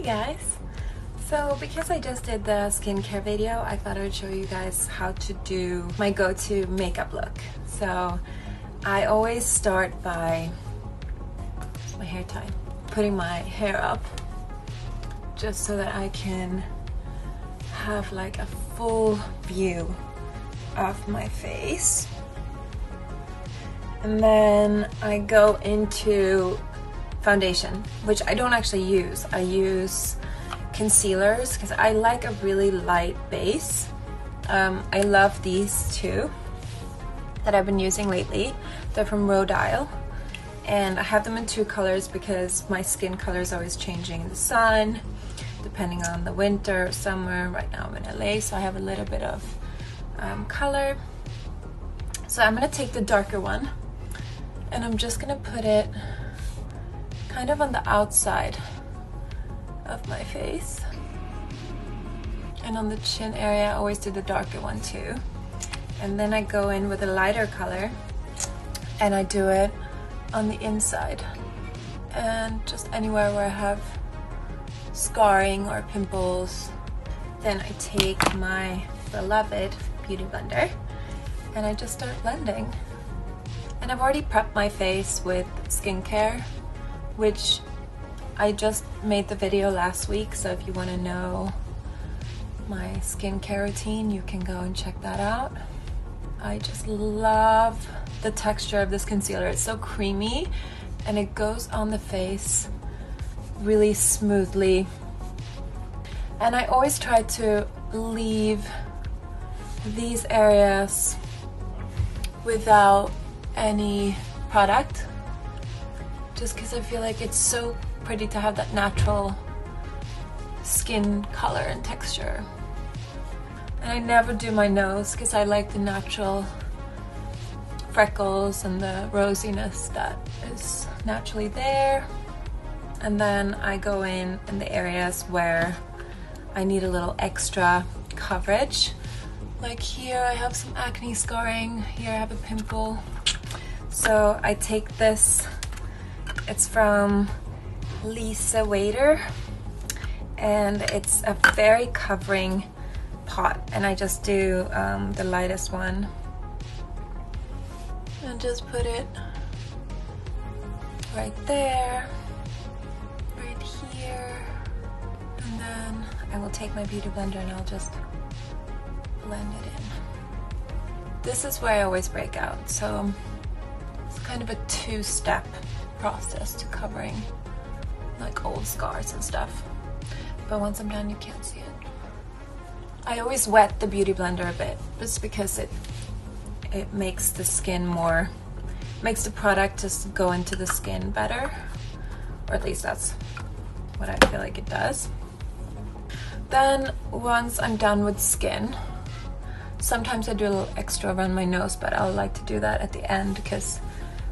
guys! So because I just did the skincare video, I thought I would show you guys how to do my go-to makeup look. So I always start by my hair tie, putting my hair up just so that I can have like a full view of my face. And then I go into foundation, which I don't actually use. I use concealers because I like a really light base. I love these two that I've been using lately. They're from Rodial, and I have them in two colors because my skin color is always changing in the sun, depending on the winter or summer. Right now I'm in LA, so I have a little bit of color. So I'm gonna take the darker one and I'm just gonna put it kind of on the outside of my face, and on the chin area I always do the darker one too. And then I go in with a lighter color and I do it on the inside and just anywhere where I have scarring or pimples. Then I take my beloved beauty blender and I just start blending. And I've already prepped my face with skincare, which I just made the video last week, so if you want to know my skincare routine, you can go and check that out. I just love the texture of this concealer. It's so creamy and it goes on the face really smoothly. And I always try to leave these areas without any product, just because I feel like it's so pretty to have that natural skin color and texture. And I never do my nose because I like the natural freckles and the rosiness that is naturally there. And then I go in the areas where I need a little extra coverage. Like here I have some acne scarring, here I have a pimple. So I take this, it's from LISE WATIER, and it's a very covering pot, and I just do the lightest one and just put it right there, right here, and then I will take my beauty blender and I'll just blend it in. This is where I always break out, so it's kind of a two-step process to covering like old scars and stuff, but once I'm done you can't see it. I always wet the beauty blender a bit just because it makes the skin more, makes the product just go into the skin better, or at least that's what I feel like it does. Then once I'm done with skin, sometimes I do a little extra around my nose, but I like to do that at the end because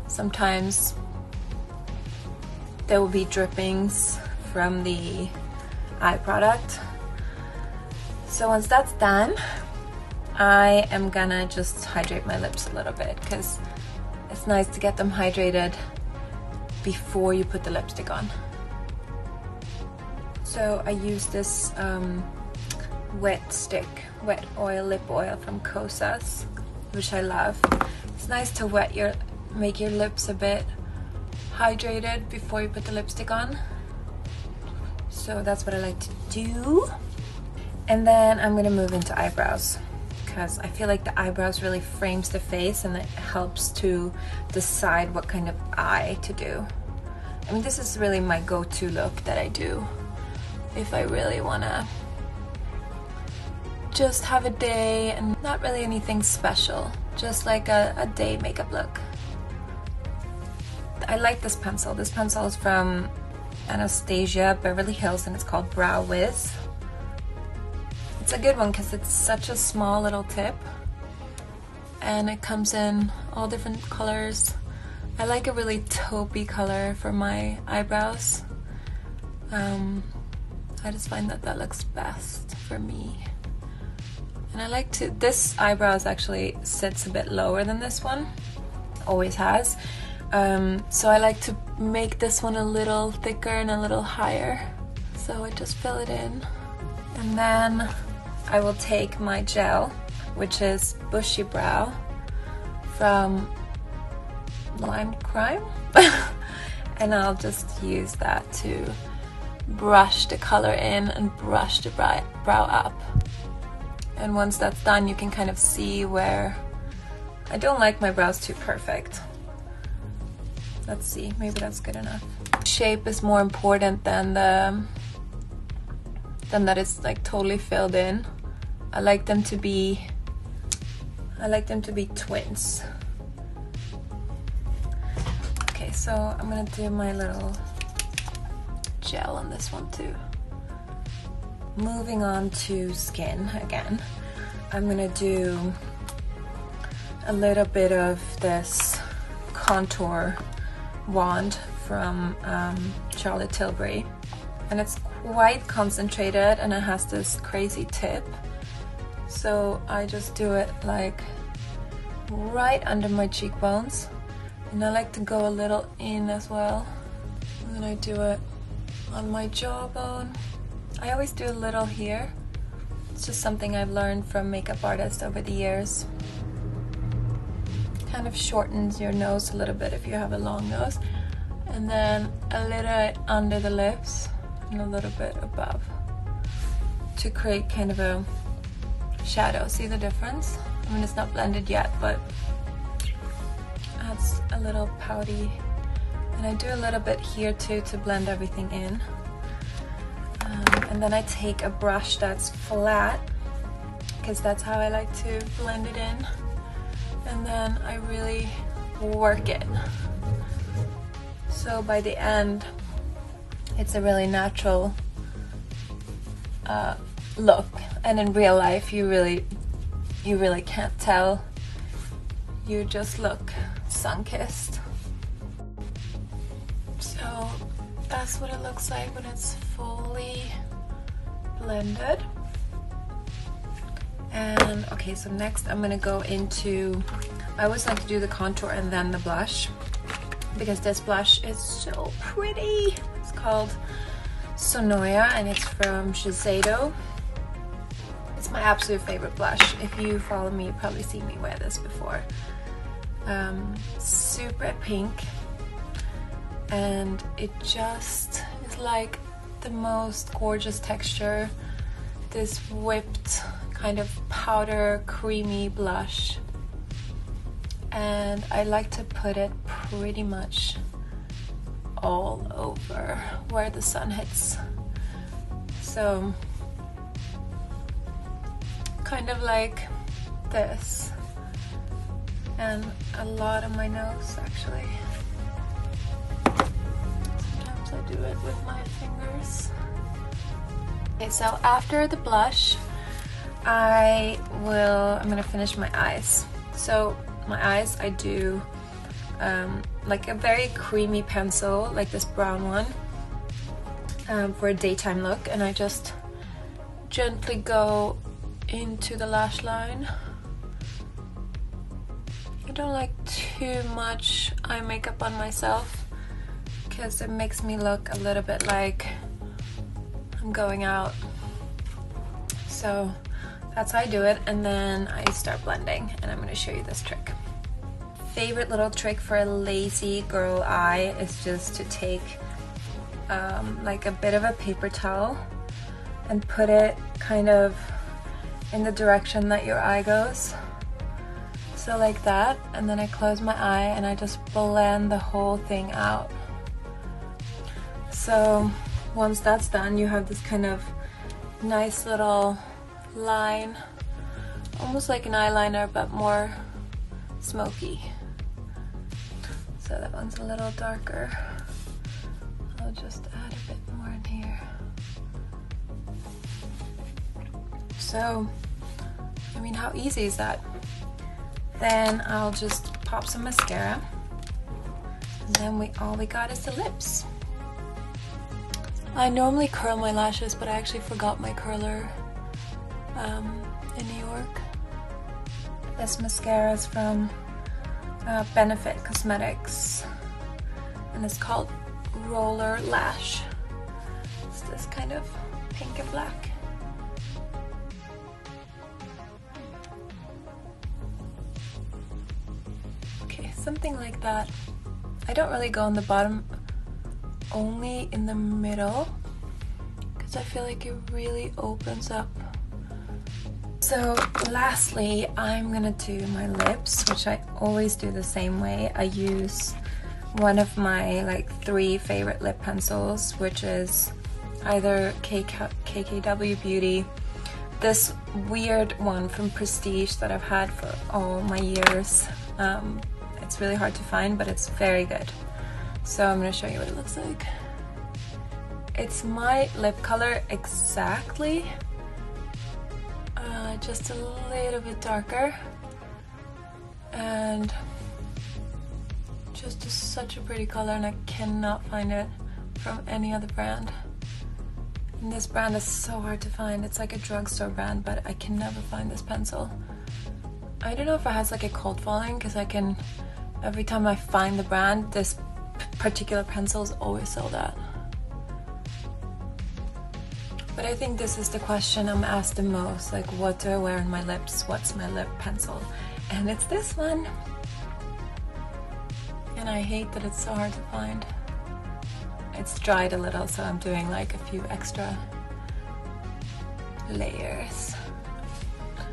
sometimes there will be drippings from the eye product. So once that's done, I am gonna just hydrate my lips a little bit because it's nice to get them hydrated before you put the lipstick on. So I use this wet lip oil from Kosas, which I love. It's nice to make your lips a bit hydrated before you put the lipstick on. So that's what I like to do. And then I'm gonna move into eyebrows because I feel like the eyebrows really frames the face and it helps to decide what kind of eye to do. I mean, this is really my go-to look that I do if I really wanna just have a day and not really anything special, just like a day makeup look. I like this pencil. This pencil is from Anastasia, Beverly Hills, and it's called Brow Wiz. It's a good one because it's such a small little tip and it comes in all different colors. I like a really taupey color for my eyebrows. I just find that looks best for me. And I like to, this eyebrows actually sits a bit lower than this one, always has. So I like to make this one a little thicker and a little higher. So I just fill it in, and then I will take my gel, which is Bushy Brow from Lime Crime, and I'll just use that to brush the color in and brush the brow up. And once that's done, you can kind of see where I don't like my brows too perfect. Let's see, maybe that's good enough. Shape is more important than that it's like totally filled in. I like them to be twins. Okay, so I'm gonna do my little gel on this one too. Moving on to skin again, I'm gonna do a little bit of this contour wand from Charlotte Tilbury, and it's quite concentrated and it has this crazy tip, so I just do it like right under my cheekbones, and I like to go a little in as well, and then I do it on my jawbone. I always do a little here. It's just something I've learned from makeup artists over the years. Kind of shortens your nose a little bit if you have a long nose. And then a little under the lips and a little bit above to create kind of a shadow. See the difference? I mean, it's not blended yet, but adds a little pouty. And I do a little bit here too to blend everything in. And then I take a brush that's flat, because that's how I like to blend it in. And then I really work it. So by the end, it's a really natural look. And in real life, you really can't tell. You just look sun-kissed. So that's what it looks like when it's fully blended. And okay, so next I'm gonna go into, I always like to do the contour and then the blush, because this blush is so pretty. It's called Sonoya and it's from Shiseido. It's my absolute favorite blush. If you follow me, you've probably seen me wear this before. Super pink, and it just is like the most gorgeous texture. This whipped kind of powder creamy blush, and I like to put it pretty much all over where the sun hits. So kind of like this, and a lot on my nose actually. Sometimes I do it with my fingers. Okay, so after the blush, I'm gonna finish my eyes. So my eyes, I do like a very creamy pencil, like this brown one, for a daytime look, and I just gently go into the lash line. I don't like too much eye makeup on myself because it makes me look a little bit like I'm going out. So that's how I do it, and then I start blending, and I'm going to show you this trick. Favorite little trick for a lazy girl eye is just to take like a bit of a paper towel and put it kind of in the direction that your eye goes. So like that, and then I close my eye and I just blend the whole thing out. So once that's done, you have this kind of nice little line, almost like an eyeliner but more smoky. So that one's a little darker. I'll just add a bit more in here. So, I mean, how easy is that? Then I'll just pop some mascara, and then all we got is the lips. I normally curl my lashes, but I actually forgot my curler in New York. This mascara is from Benefit Cosmetics, and it's called Roller Lash. just this kind of pink and black. Okay, something like that. I don't really go on the bottom, only in the middle, because I feel like it really opens up. So lastly, I'm gonna do my lips, which I always do the same way. I use one of my like 3 favorite lip pencils, which is either KKW Beauty, this weird one from Prestige that I've had for all my years. It's really hard to find, but it's very good. So I'm gonna show you what it looks like. It's my lip color exactly, just a little bit darker, and just such a pretty color, and I cannot find it from any other brand. And this brand is so hard to find. It's like a drugstore brand, but I can never find this pencil. I don't know if it has like a cult following, because I can, every time I find the brand, this particular pencil is always sold out. But I think this is the question I'm asked the most, like what do I wear on my lips? What's my lip pencil? And it's this one. And I hate that it's so hard to find. It's dried a little, so I'm doing like a few extra layers.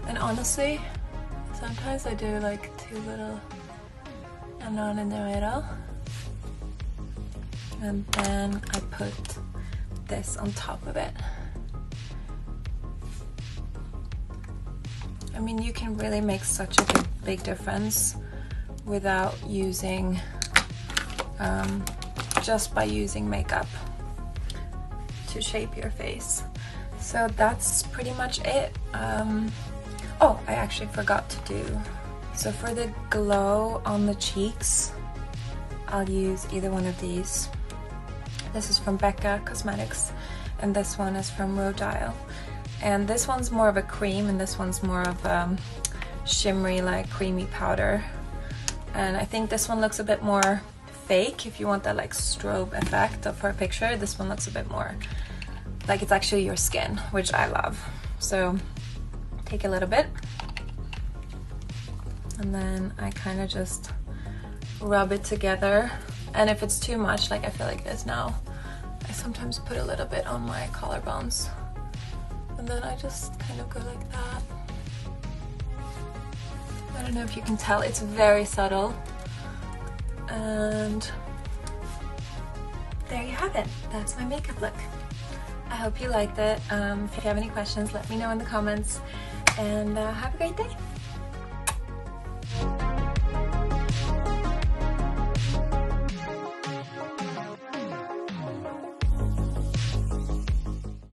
And honestly, sometimes I do like 2 little and one in the middle. And then I put this on top of it. I mean, you can really make such a big difference without using, just by using makeup to shape your face. So that's pretty much it. Oh, I actually forgot to do. So for the glow on the cheeks, I'll use either one of these. This is from Becca Cosmetics, and this one is from Rodial. And this one's more of a cream, and this one's more of shimmery, like creamy powder. And I think this one looks a bit more fake if you want that like strobe effect for a picture. This one looks a bit more like it's actually your skin, which I love. So take a little bit, and then I kind of just rub it together. And if it's too much, like I feel like it is now, I sometimes put a little bit on my collarbones. And then I just kind of go like that. I don't know if you can tell, it's very subtle. And there you have it. That's my makeup look. I hope you liked it. If you have any questions, let me know in the comments. And have a great day.